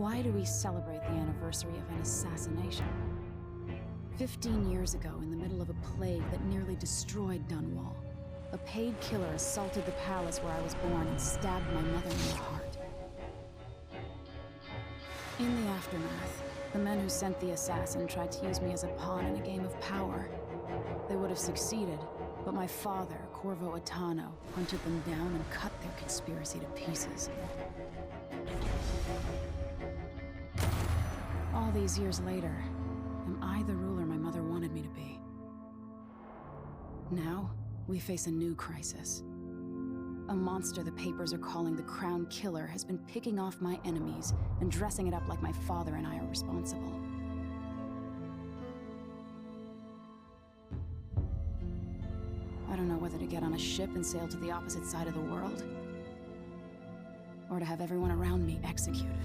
Why do we celebrate the anniversary of an assassination? 15 years ago, in the middle of a plague that nearly destroyed Dunwall, a paid killer assaulted the palace where I was born and stabbed my mother in the heart. In the aftermath, the men who sent the assassin tried to use me as a pawn in a game of power. They would have succeeded, but my father, Corvo Attano, hunted them down and cut their conspiracy to pieces. All these years later, am I the ruler my mother wanted me to be? Now, we face a new crisis. A monster the papers are calling the Crown Killer has been picking off my enemies and dressing it up like my father and I are responsible. I don't know whether to get on a ship and sail to the opposite side of the world, or to have everyone around me executed.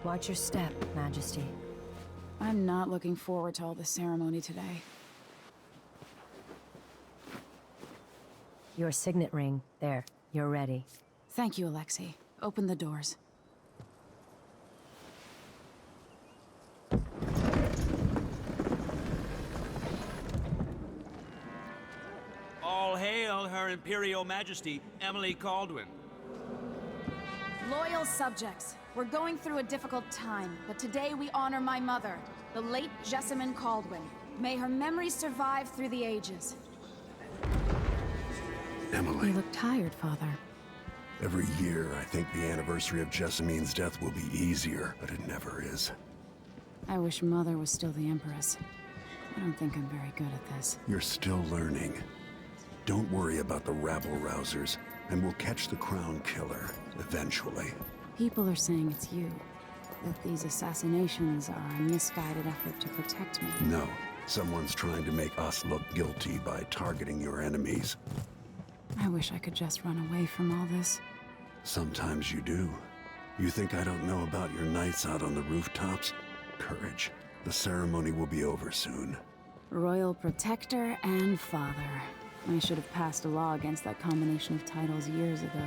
Watch your step, Majesty. I'm not looking forward to all the ceremony today. Your signet ring. There. You're ready. Thank you, Alexei. Open the doors. All hail Her Imperial Majesty, Emily Caldwin. Loyal subjects, we're going through a difficult time, but today we honor my mother, the late Jessamine Caldwin. May her memory survive through the ages. Emily. You look tired, Father. Every year, I think the anniversary of Jessamine's death will be easier, but it never is. I wish Mother was still the Empress. I don't think I'm very good at this. You're still learning. Don't worry about the rabble-rousers, and we'll catch the Crown Killer, eventually. People are saying it's you. That these assassinations are a misguided effort to protect me. No. Someone's trying to make us look guilty by targeting your enemies. I wish I could just run away from all this. Sometimes you do. You think I don't know about your nights out on the rooftops? Courage. The ceremony will be over soon. Royal Protector and Father. I should have passed a law against that combination of titles years ago.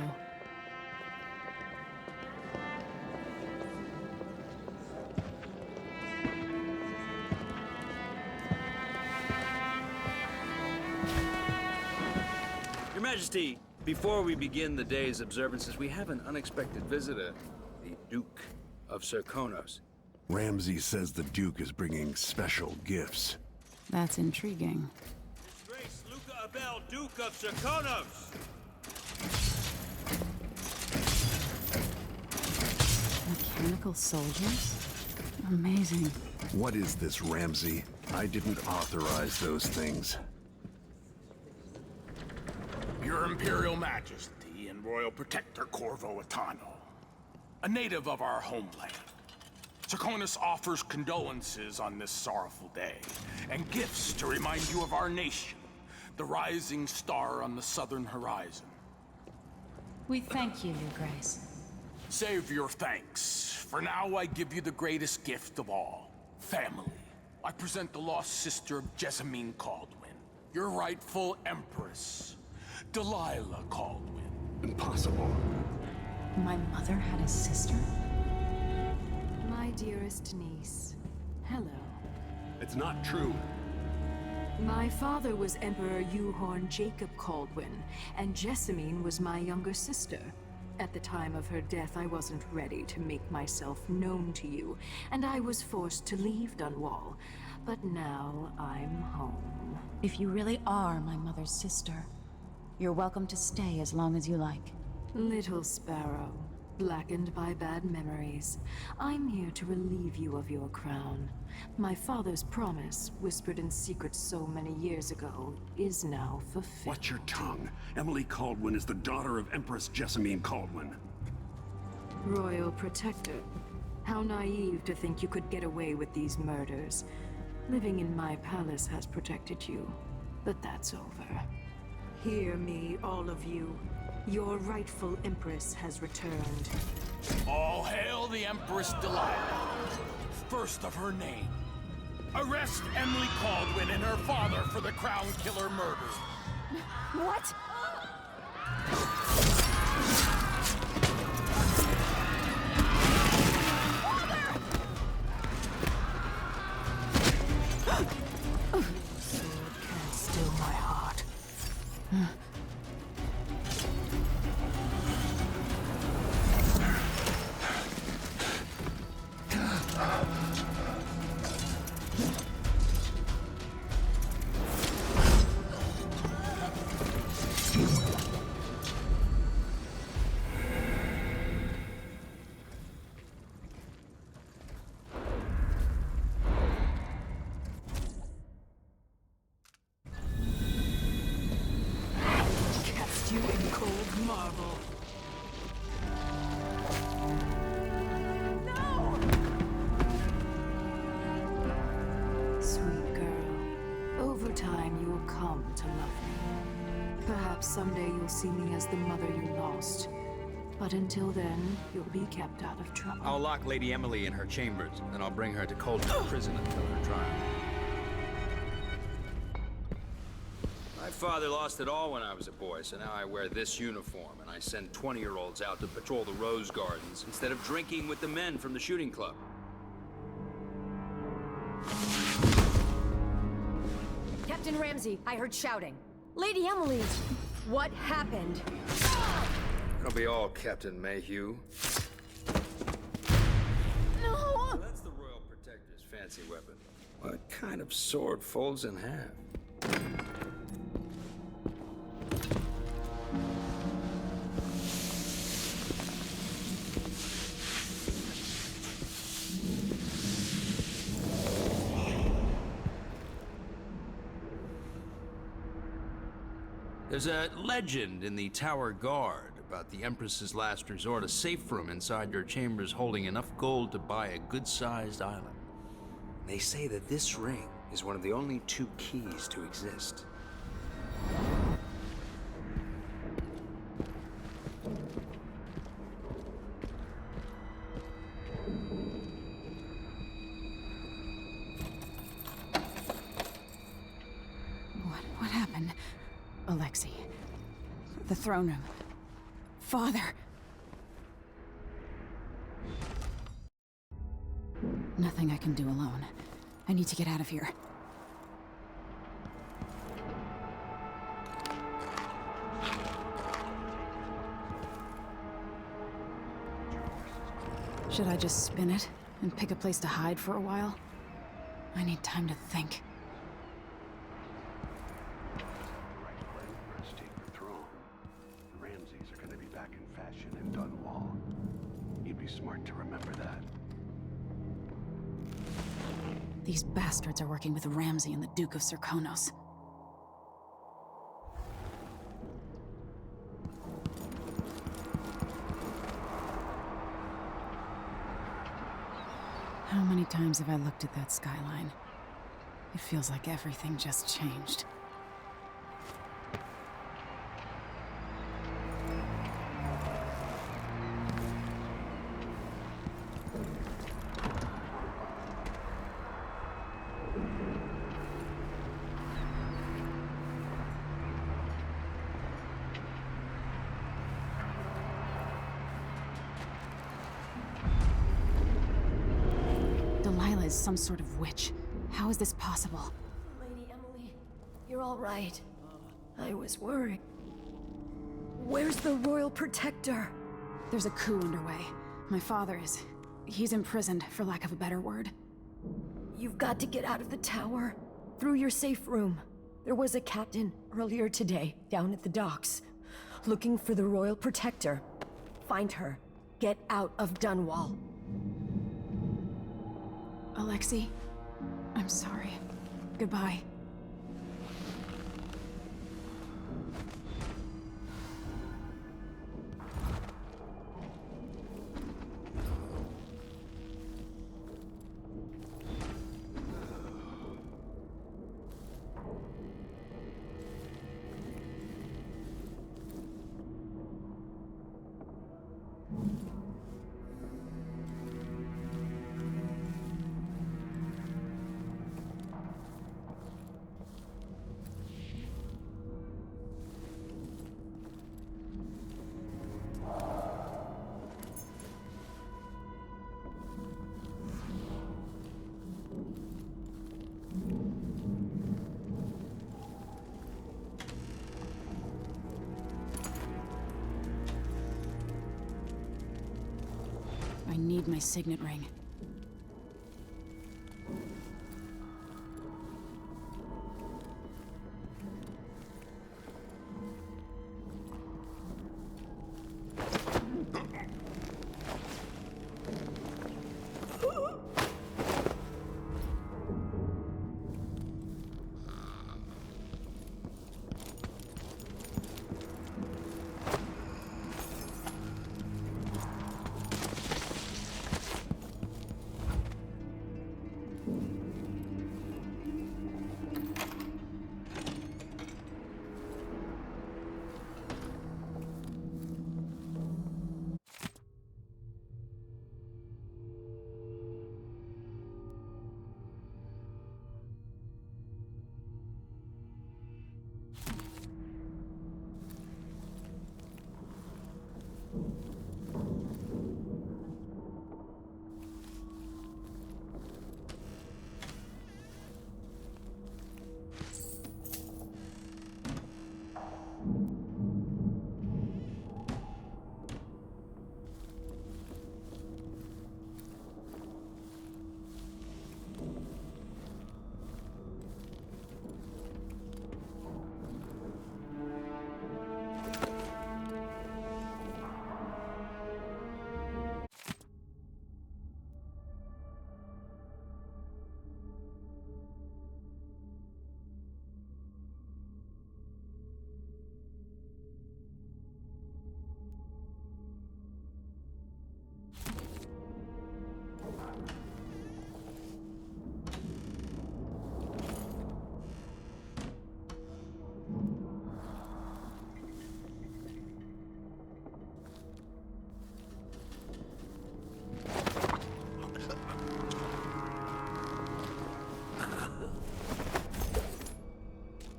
Your Majesty, before we begin the day's observances, we have an unexpected visitor, the Duke of Serkonos. Ramsay says the Duke is bringing special gifts. That's intriguing. His Grace Luca Abel, Duke of Serkonos! Mechanical soldiers? Amazing. What is this, Ramsay? I didn't authorize those things. Your Imperial Majesty and Royal Protector Corvo Attano, a native of our homeland. Serkonos offers condolences on this sorrowful day, and gifts to remind you of our nation, the rising star on the southern horizon. We thank you, Your Grace. Save your thanks. For now, I give you the greatest gift of all, family. I present the lost sister of Jessamine Caldwin, your rightful Empress, Delilah Caldwin. Impossible. My mother had a sister? My dearest niece, hello. It's not true. My father was Emperor Yuhorn Jacob Caldwin, and Jessamine was my younger sister. At the time of her death, I wasn't ready to make myself known to you, and I was forced to leave Dunwall. But now I'm home. If you really are my mother's sister, you're welcome to stay as long as you like. Little sparrow, blackened by bad memories, I'm here to relieve you of your crown. My father's promise, whispered in secret so many years ago, is now fulfilled. Watch your tongue. Emily Caldwin is the daughter of Empress Jessamine Caldwin. Royal Protector, how naive to think you could get away with these murders. Living in my palace has protected you, but that's over. Hear me, all of you. Your rightful Empress has returned. All hail the Empress Delilah, first of her name. Arrest Emily Caldwin and her father for the Crown Killer murder. What? Sword can't still my heart. Cast you in cold marble. Sweet girl, over time you will come to love me. Perhaps someday you'll see me as the mother you lost. But until then, you'll be kept out of trouble. I'll lock Lady Emily in her chambers, and I'll bring her to Coldwood Prison until her trial. My father lost it all when I was a boy, so now I wear this uniform, and I send 20-year-olds out to patrol the rose gardens instead of drinking with the men from the shooting club. Captain Ramsey, I heard shouting. Lady Emily, what happened? It'll be all Captain Mayhew. No! That's the Royal Protector's fancy weapon. What kind of sword folds in half? There's a legend in the Tower Guard about the Empress's last resort, a safe room inside your chambers holding enough gold to buy a good-sized island. They say that this ring is one of the only 2 keys to exist. What happened? Alexei. The throne room. Father. Nothing I can do alone. I need to get out of here. Should I just spin it and pick a place to hide for a while? I need time to think. Let's take the throne. The Ramseys are going to be back in fashion in Dunwall. You'd be smart to remember that. These bastards are working with Ramsey and the Duke of Serkonos. How many times have I looked at that skyline? It feels like everything just changed. Delilah is some sort of witch. How is this possible? Lady Emily, you're all right. I was worried. Where's the Royal Protector? There's a coup underway. My father is... he's imprisoned, for lack of a better word. You've got to get out of the tower. Through your safe room. There was a captain earlier today, down at the docks. Looking for the Royal Protector. Find her. Get out of Dunwall. Alexei, I'm sorry. Goodbye. need my signet ring.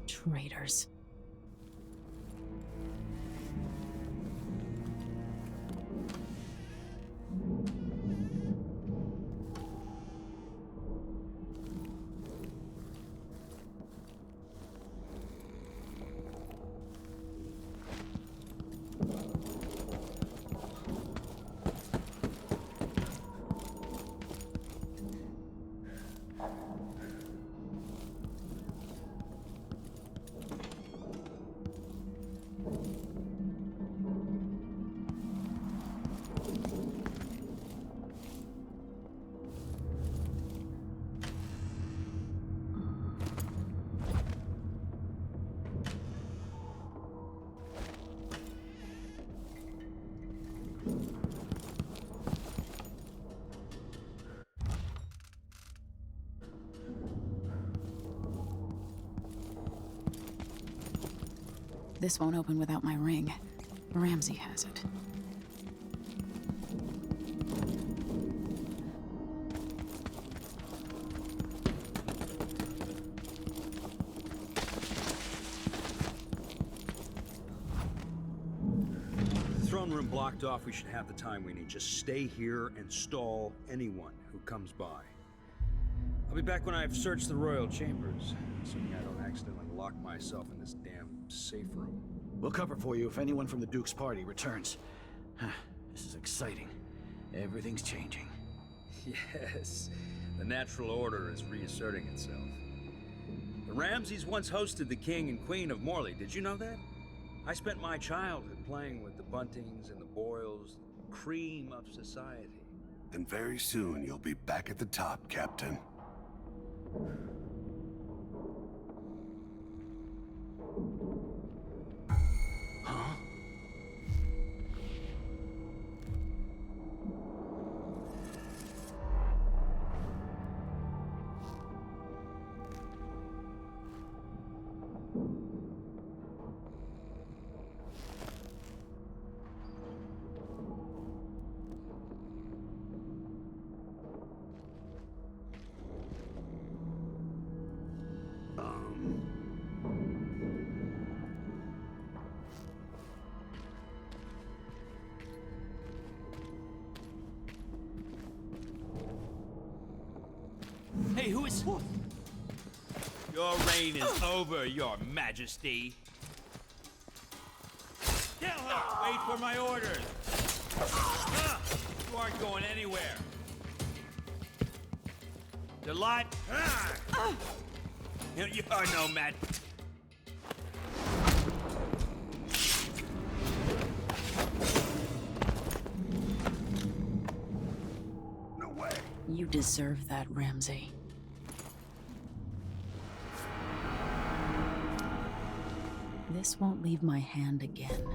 Traitors. This won't open without my ring. Ramsey has it. Throne room blocked off. We should have the time we need. Just stay here and stall anyone who comes by. I'll be back when I've searched the royal chambers, assuming I don't accidentally lock myself in this damn safe room. We'll cover for you if anyone from the Duke's party returns. This is exciting. Everything's changing. Yes, the natural order is reasserting itself. The Ramseys once hosted the King and Queen of Morley. Did you know that? I spent my childhood playing with the Buntings and the Boyles, the cream of society. And very soon you'll be back at the top, Captain. Huh? Hey, who is... Your reign is over, your majesty. Tell her, wait for my orders. You aren't going anywhere. Delight. You are no match. No way. You deserve that, Ramsey. This won't leave my hand again.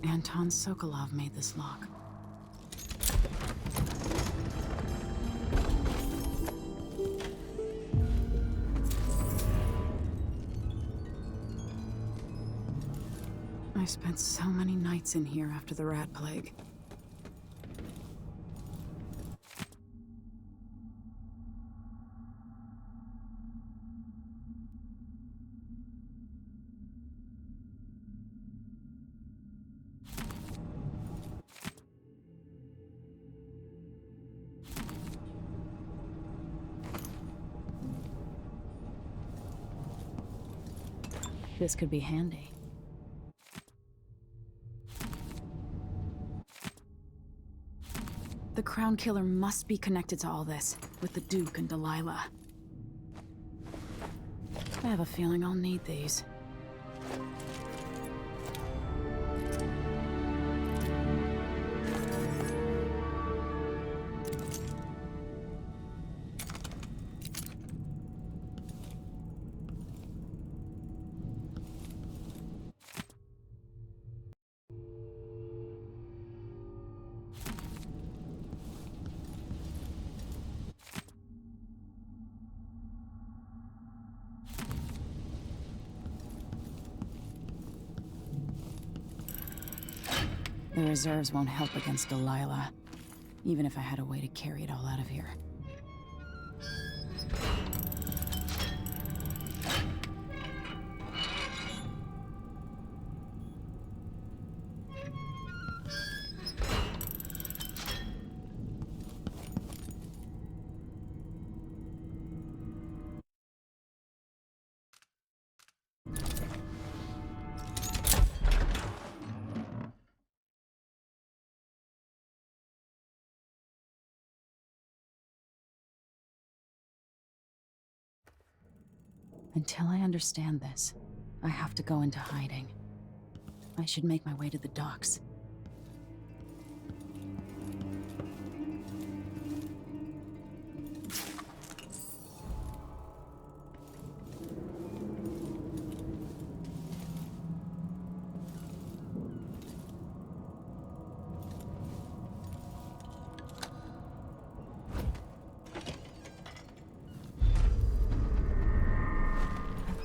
Anton Sokolov made this lock. I spent so many nights in here after the rat plague. This could be handy. The Crown Killer must be connected to all this, with the Duke and Delilah. I have a feeling I'll need these. The reserves won't help against Delilah, even if I had a way to carry it all out of here. Until I understand this, I have to go into hiding. I should make my way to the docks.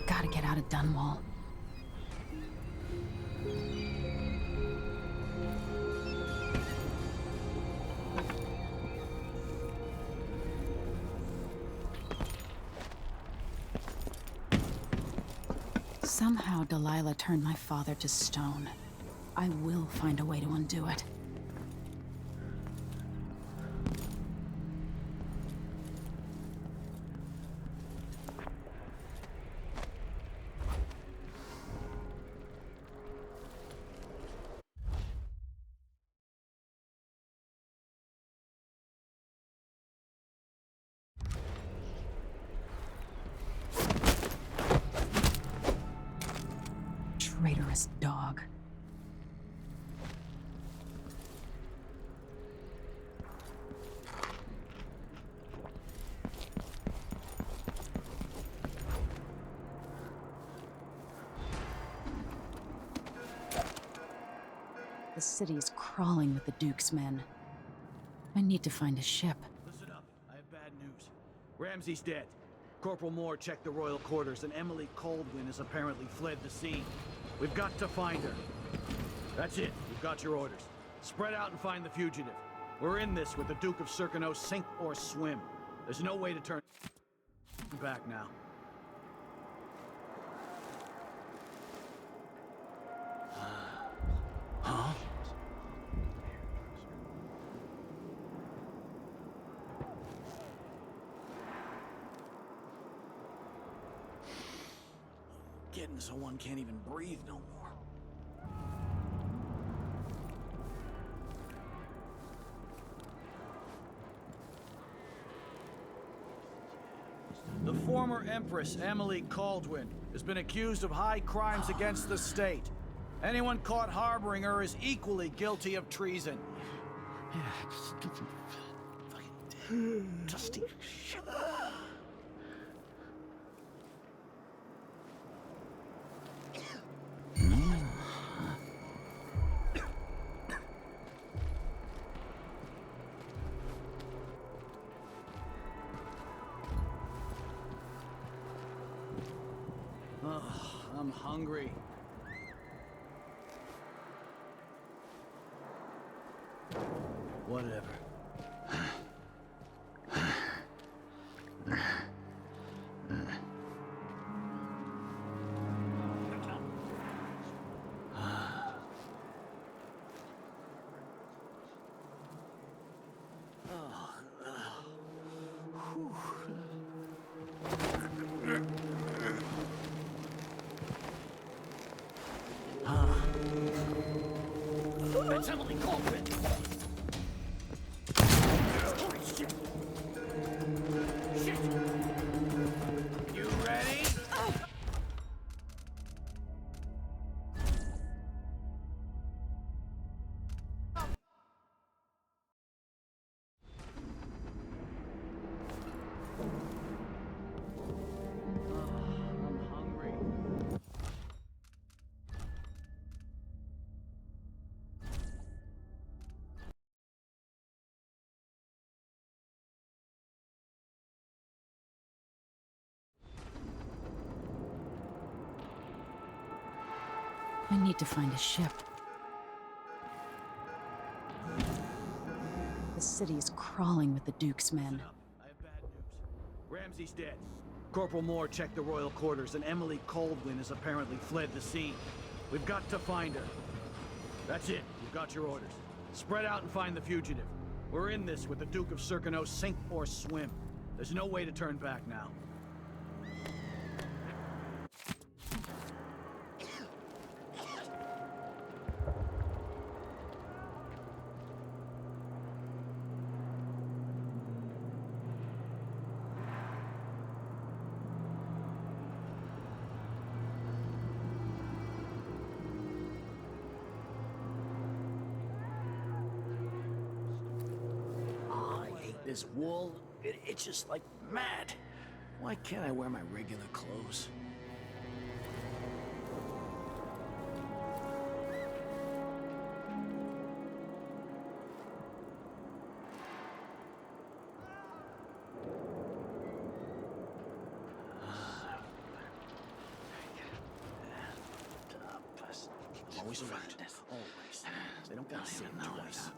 Gotta get out of Dunwall. Somehow Delilah turned my father to stone. I will find a way to undo it. Traitorous dog. The city is crawling with the Duke's men. I need to find a ship. Listen up. I have bad news. Ramsey's dead. Corporal Moore checked the royal quarters, and Emily Coldwin has apparently fled the scene. We've got to find her. That's it. You've got your orders. Spread out and find the fugitive. We're in this with the Duke of Circano, sink or swim. There's no way to turn back now. Huh? Getting so one can't even breathe no more. The former Empress, Emily Caldwin, has been accused of high crimes against the state. Anyone caught harboring her is equally guilty of treason. Yeah, stupid fucking dusty shit. I'm hungry. Whatever. That's Emily Caldwin. Holy shit. Shit. You ready? I'm hungry. I need to find a ship. The city is crawling with the Duke's men. I have bad news. Ramsey's dead. Corporal Moore checked the royal quarters, and Emily Caldwin has apparently fled the scene. We've got to find her. That's it. You've got your orders. Spread out and find the fugitive. We're in this with the Duke of Circano, sink or swim. There's no way to turn back now. This wool, it itches like mad. Why can't I wear my regular clothes? Always right. Always. They don't gotta say it twice.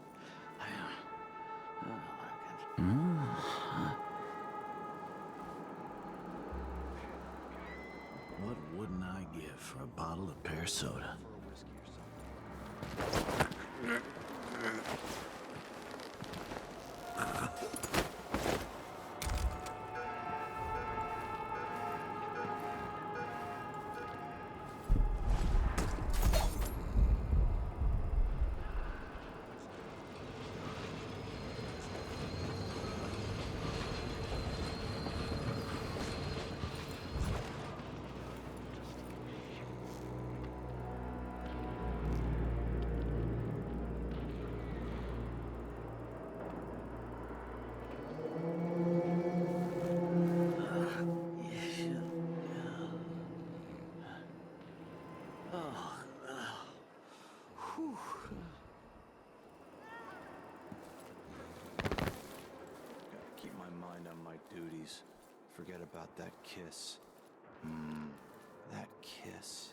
What wouldn't I give for a bottle of pear soda? Duties. Forget about that kiss. That kiss.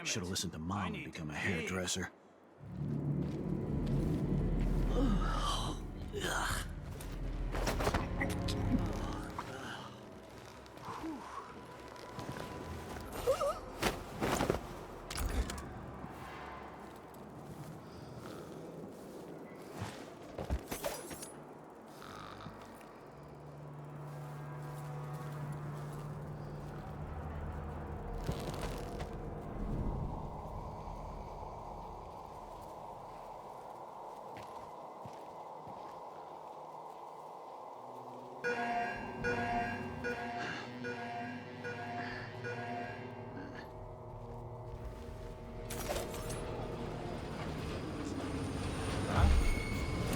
it. Should have listened to Mom I and need become to a pee. hairdresser.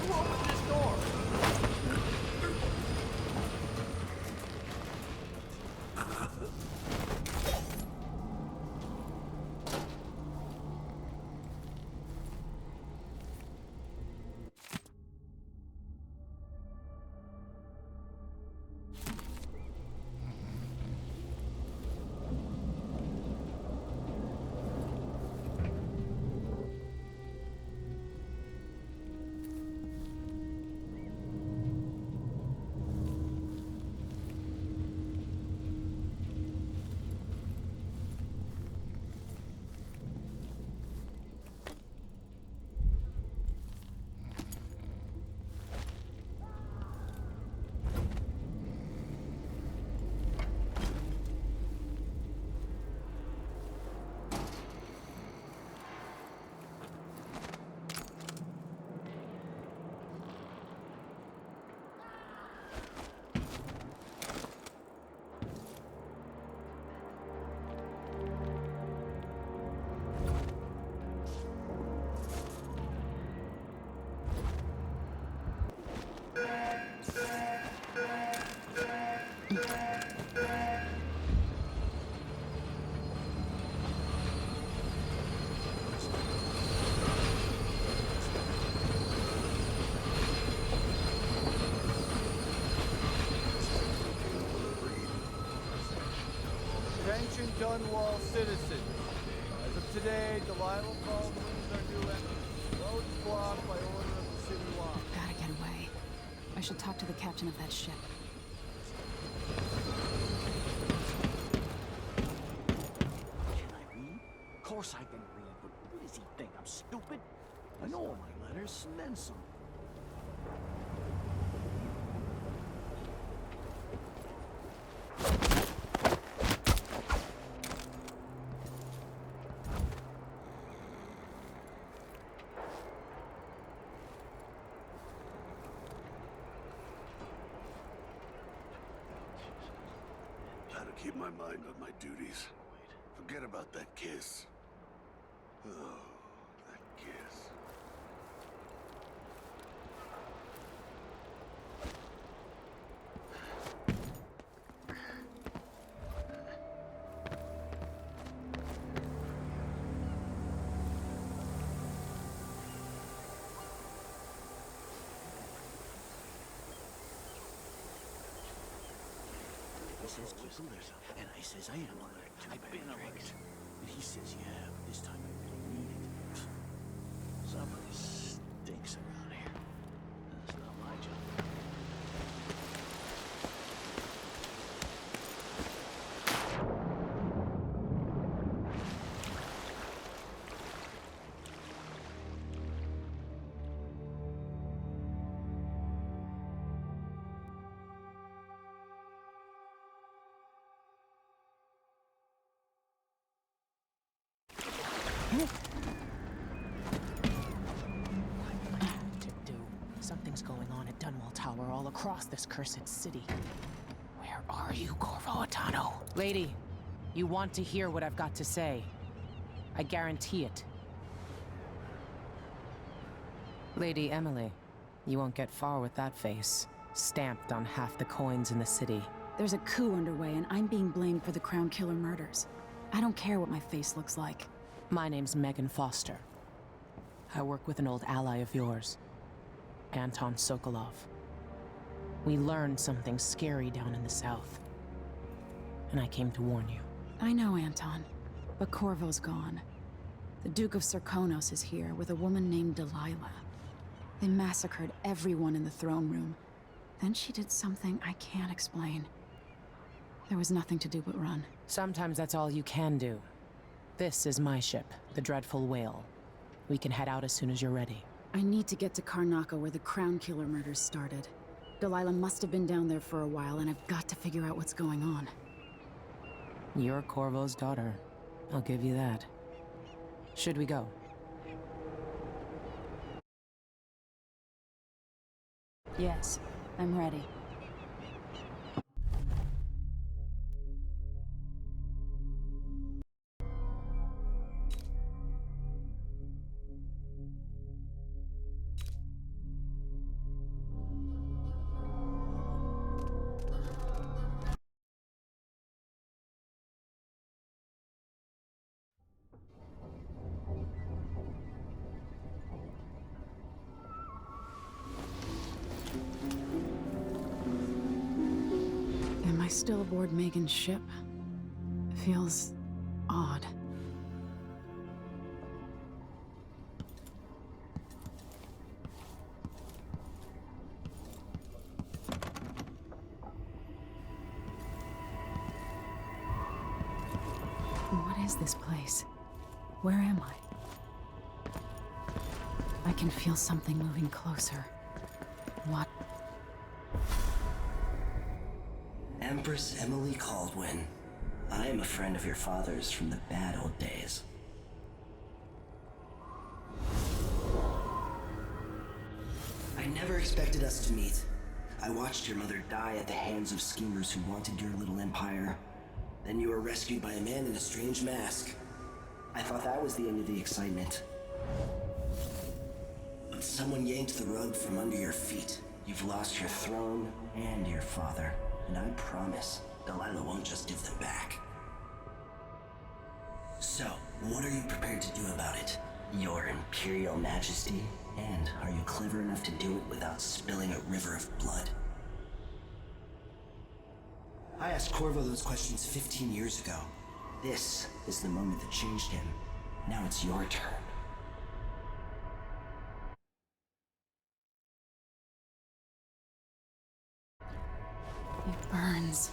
Who opened this door? Attention Dunwall citizens. As of today, Delilah Baldwin is our new empress. Road is blocked by order of the city law. Gotta get away. I should talk to the captain of that ship. Can I read? Of course I can read, but what does he think? I'm stupid? I know all my letters, and then some. Gotta keep my mind on my duties. Forget about that kiss. Oh, that kiss. He says keep alert, and I says I am alert. I've been alert. And he says, yeah, but this time I really need it. Somebody stinks around here. That's not my job. To do. Something's going on at Dunwall Tower all across this cursed city. Where are you, Corvo Atano? Lady, you want to hear what I've got to say. I guarantee it. Lady Emily, you won't get far with that face. Stamped on half the coins in the city. There's a coup underway, and I'm being blamed for the Crown Killer murders. I don't care what my face looks like. My name's Megan Foster. I work with an old ally of yours, Anton Sokolov. We learned something scary down in the south, and I came to warn you. I know, Anton, but Corvo's gone. The Duke of Serkonos is here with a woman named Delilah. They massacred everyone in the throne room. Then she did something I can't explain. There was nothing to do but run. Sometimes that's all you can do. This is my ship, the Dreadful Whale. We can head out as soon as you're ready. I need to get to Karnaca where the Crown Killer murders started. Delilah must have been down there for a while, and I've got to figure out what's going on. You're Corvo's daughter. I'll give you that. Should we go? Yes, I'm ready. Am I still aboard Megan's ship? Feels odd. What is this place? Where am I? I can feel something moving closer. What? Empress Emily Caldwin. I am a friend of your father's from the bad old days. I never expected us to meet. I watched your mother die at the hands of schemers who wanted your little empire. Then you were rescued by a man in a strange mask. I thought that was the end of the excitement. But someone yanked the rug from under your feet. You've lost your throne and your father. And I promise, Delilah won't just give them back. So, what are you prepared to do about it? Your Imperial Majesty? And are you clever enough to do it without spilling a river of blood? I asked Corvo those questions 15 years ago. This is the moment that changed him. Now it's your turn. It burns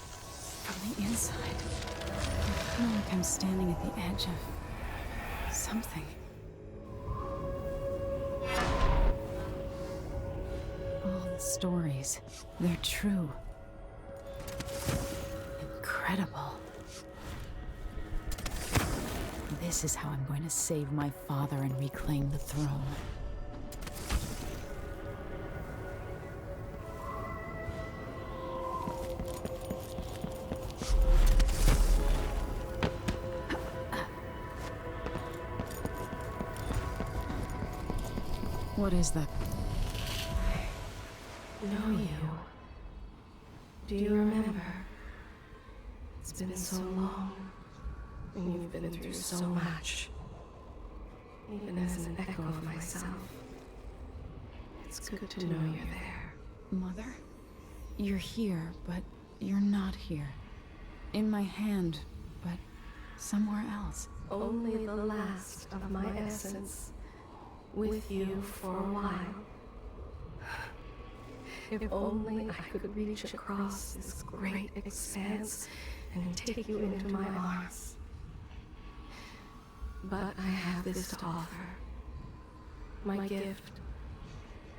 from the inside. I feel like I'm standing at the edge of something. All the stories, they're true. Incredible. This is how I'm going to save my father and reclaim the throne. What is that? I know you. Do you remember? It's been so long, and you've been through so much. Even as an echo of myself, it's good to know you're there. Mother? You're here, but you're not here. In my hand, but somewhere else. Only the last of my essence, with you for a while. If only I could reach across this great expanse and take you into my arms. But I have this to offer. My gift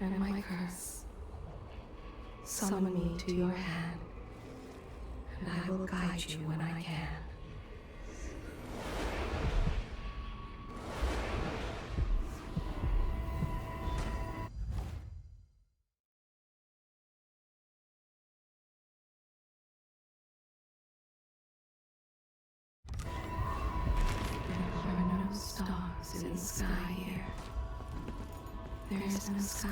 and my curse. Summon me to your hand, and I will guide you when I can. Stars in the sky here. There is no sky.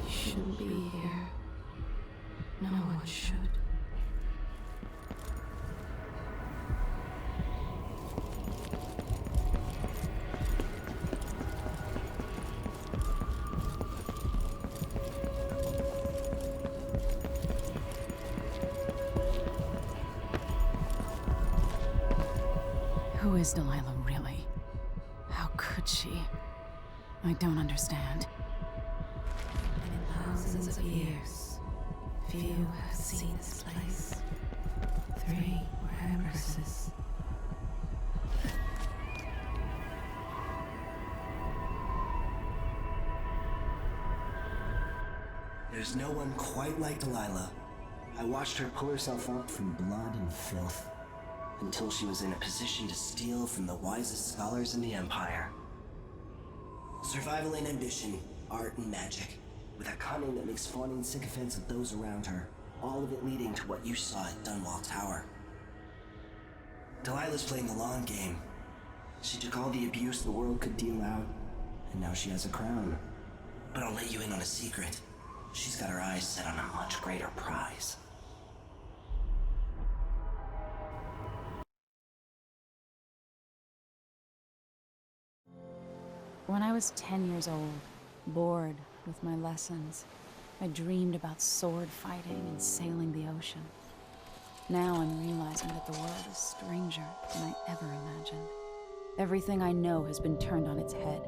You shouldn't be here. No one should. Who is Delilah really? How could she? I don't understand. In thousands of years, few have seen this place. 3 were empresses. There's no one quite like Delilah. I watched her pull herself up from blood and filth, until she was in a position to steal from the wisest scholars in the Empire. Survival and ambition, art and magic, with a cunning that makes fawning sycophants of those around her, all of it leading to what you saw at Dunwall Tower. Delilah's playing the long game. She took all the abuse the world could deal out, and now she has a crown. But I'll let you in on a secret. She's got her eyes set on a much greater prize. When I was 10 years old, bored with my lessons, I dreamed about sword fighting and sailing the ocean. Now I'm realizing that the world is stranger than I ever imagined. Everything I know has been turned on its head,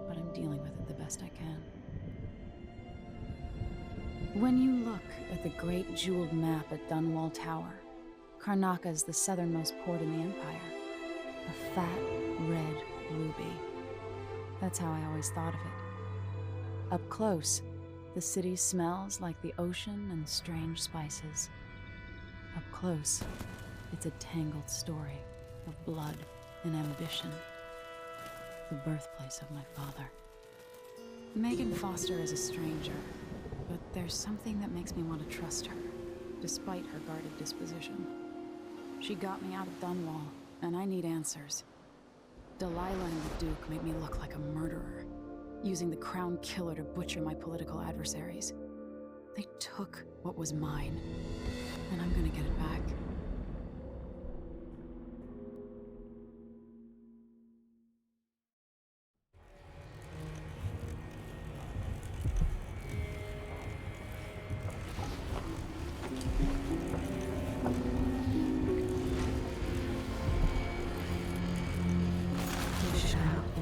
but I'm dealing with it the best I can. When you look at the great jeweled map at Dunwall Tower, Karnaca is the southernmost port in the Empire. A fat, red ruby. That's how I always thought of it. Up close, the city smells like the ocean and strange spices. Up close, it's a tangled story of blood and ambition. The birthplace of my father. Megan Foster is a stranger, but there's something that makes me want to trust her, despite her guarded disposition. She got me out of Dunwall, and I need answers. Delilah and the Duke made me look like a murderer, using the Crown Killer to butcher my political adversaries. They took what was mine, and I'm gonna get it back.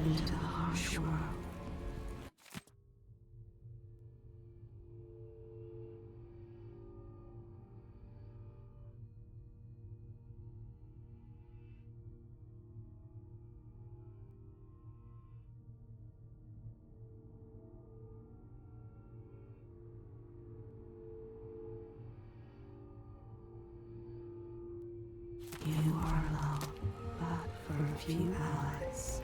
Into the harsh world. You are alone, but for a few hours.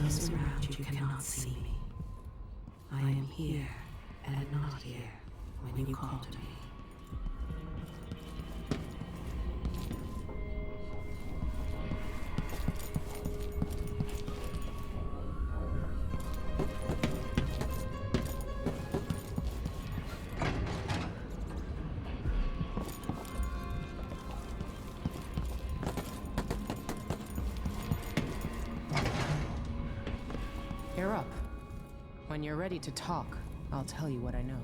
Those around you cannot see me. I am here and not here when you call to me. When you're ready to talk, I'll tell you what I know.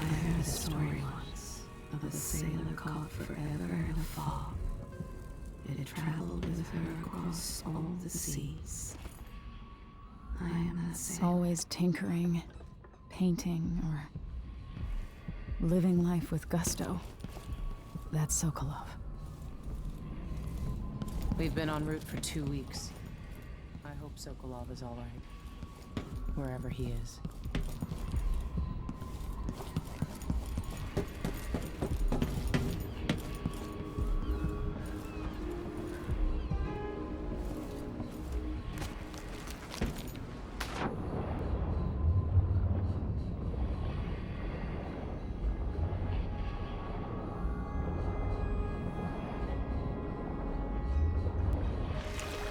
I heard a story once of a sailor caught forever in a fog. It traveled with her across all the seas. I am that sailor. Always tinkering, painting, or living life with gusto. That's Sokolov. We've been en route for 2 weeks. I hope Sokolov is all right. Wherever he is.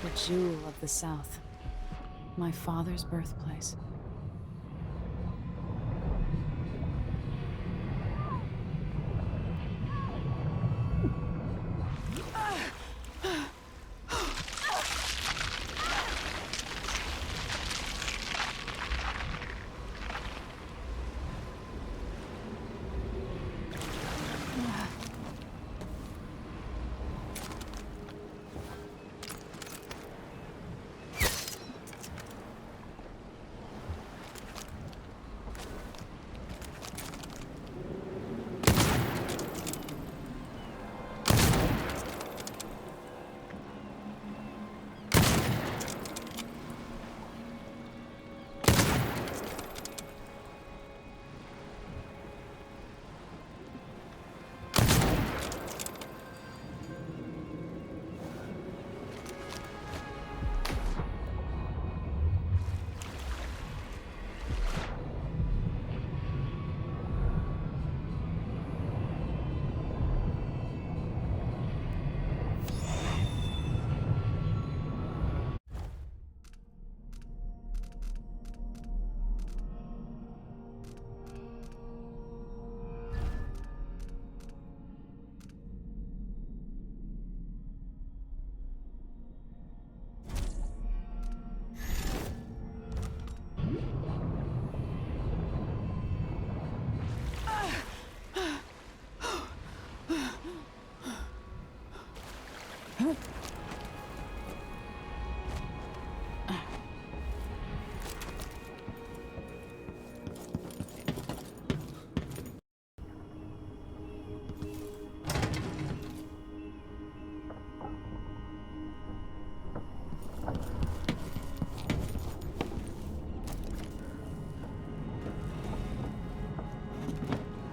The jewel of the South. My father's birthplace.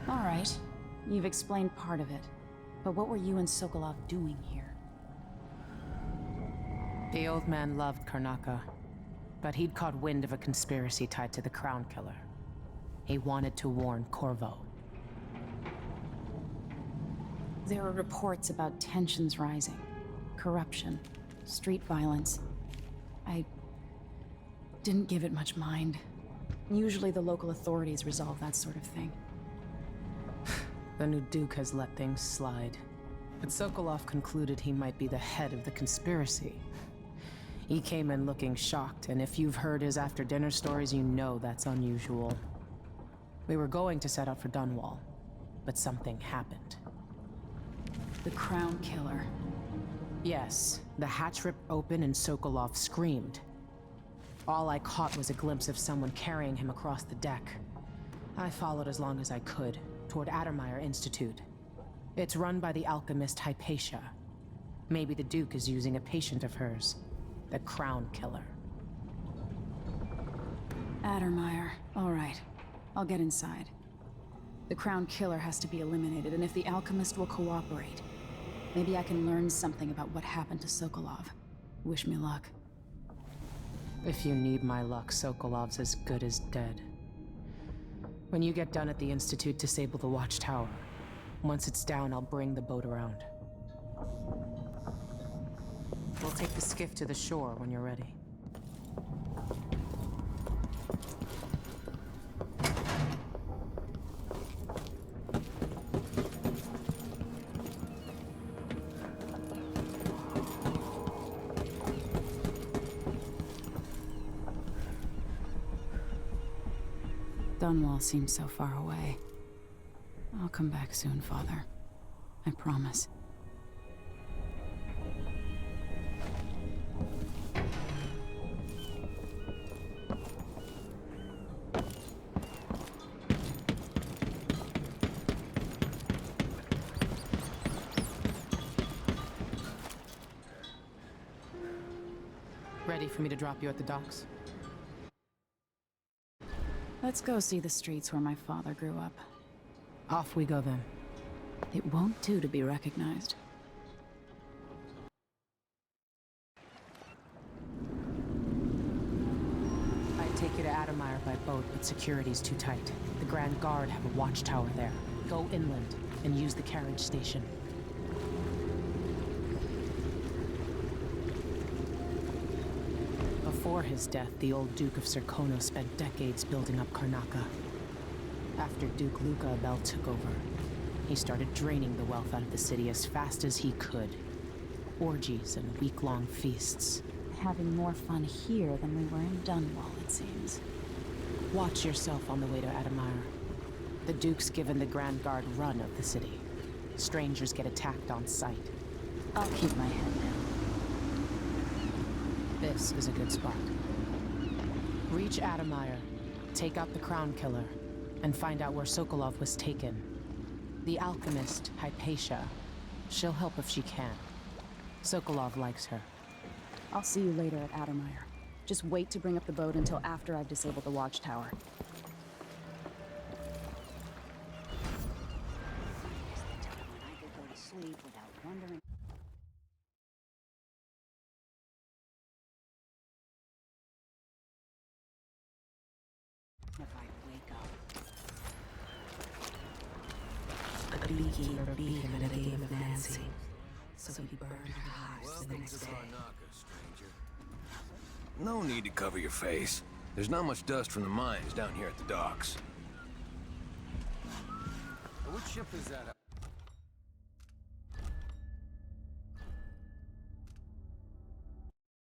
Alright, you've explained part of it. But what were you and Sokolov doing here? The old man loved Karnaka, but he'd caught wind of a conspiracy tied to the Crown Killer. He wanted to warn Corvo. There are reports about tensions rising, corruption, street violence. I didn't give it much mind. Usually the local authorities resolve that sort of thing. The new Duke has let things slide. But Sokolov concluded he might be the head of the conspiracy. He came in looking shocked, and if you've heard his after-dinner stories, you know that's unusual. We were going to set out for Dunwall, but something happened. The Crown Killer. Yes, the hatch ripped open and Sokolov screamed. All I caught was a glimpse of someone carrying him across the deck. I followed as long as I could, toward Addermeyer Institute. It's run by the alchemist Hypatia. Maybe the Duke is using a patient of hers, the Crown Killer. Addermeyer. All right. I'll get inside. The Crown Killer has to be eliminated, and if the alchemist will cooperate, maybe I can learn something about what happened to Sokolov. Wish me luck. If you need my luck, Sokolov's as good as dead. When you get done at the Institute, disable the watchtower. Once it's down, I'll bring the boat around. We'll take the skiff to the shore when you're ready. Dunwall seems so far away. I'll come back soon, Father. I promise. Ready for me to drop you at the docks? Let's go see the streets where my father grew up. Off we go then. It won't do to be recognized. I'd take you to Adamire by boat, but security's too tight. The Grand Guard have a watchtower there. Go inland and use the carriage station. Before his death, the old Duke of Serkono spent decades building up Karnaca. After Duke Luca Abel took over, he started draining the wealth out of the city as fast as he could. Orgies and week-long feasts. Having more fun here than we were in Dunwall, it seems. Watch yourself on the way to Adamire. The Duke's given the Grand Guard run of the city. Strangers get attacked on sight. I'll keep my head down. This is a good spot. Reach Adamire, take out the Crown Killer, and find out where Sokolov was taken. The alchemist, Hypatia. She'll help if she can. Sokolov likes her. I'll see you later at Adamire. Just wait to bring up the boat until after I've disabled the watchtower. I could go to sleep without wondering. If I wake up. A beekeeper beat him at a game of Nancy, so he burned her hives the next day. No need to cover your face. There's not much dust from the mines down here at the docks. Which ship is that